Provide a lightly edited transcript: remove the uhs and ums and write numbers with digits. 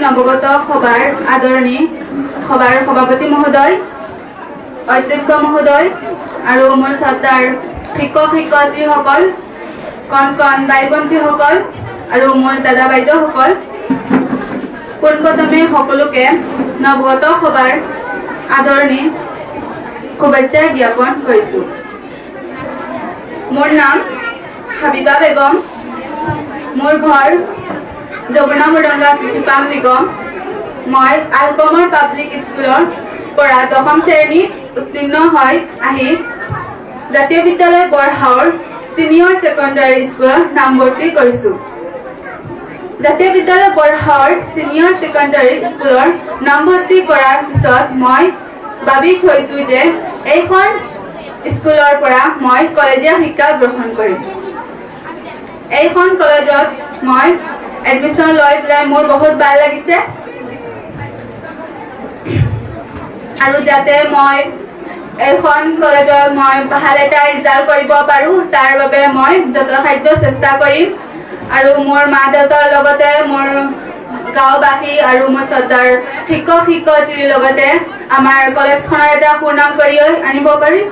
নৱগত সভাৰ আদৰণি সভাৰ সভাপতি মহোদয়, অধ্যক্ষ মহোদয় আৰু মোৰ শ্ৰদ্ধাৰ শিক্ষক শিক্ষয়িত্ৰীসকল, কণ কণ বাই ভণ্টিসকল আৰু মোৰ দাদা বাইদেউসকল, পোনপ্ৰথমে সকলোকে নৱগত সভাৰ আদৰণি শুভেচ্ছা জ্ঞাপন কৰিছোঁ। মোৰ নাম হাবিবা বেগম, মোৰ ঘৰ যমুনা মুৰংগা কৃষিপাম নিগম। মই আলকমৰ পাব্লিক স্কুলৰ পৰা 10ম শ্ৰেণীত উত্তীৰ্ণ হৈ আহি জাতীয় বিদ্যালয় বৰহাওৰ চিনিয়ৰ ছেকেণ্ডাৰী স্কুলত নামভৰ্তি কৰিছোঁ। জাতীয় বিদ্যালয় বৰহাওৰ চিনিয়ৰ ছেকেণ্ডাৰী স্কুলৰ নামভৰ্তি কৰাৰ পিছত মই ভাবি থৈছোঁ যে এইখন স্কুলৰ পৰা মই কলেজীয়া শিক্ষা গ্ৰহণ কৰিম। এইখন কলেজত মই এডমিশ্যন লৈ পেলাই মোৰ বহুত ভাল লাগিছে আৰু যাতে মই এইখন কলেজত মই ভাল এটা ৰিজাল্ট কৰিব পাৰোঁ তাৰ বাবে মই যথাসাধ্য চেষ্টা কৰিম আৰু মোৰ মা দেউতাৰ লগতে মোৰ গাঁওবাসী আৰু মোৰ শ্ৰদ্ধাৰ শিক্ষক শিক্ষয়িত্ৰীৰ লগতে আমাৰ কলেজখনৰ এটা সুনাম কৰি আনিব পাৰিম।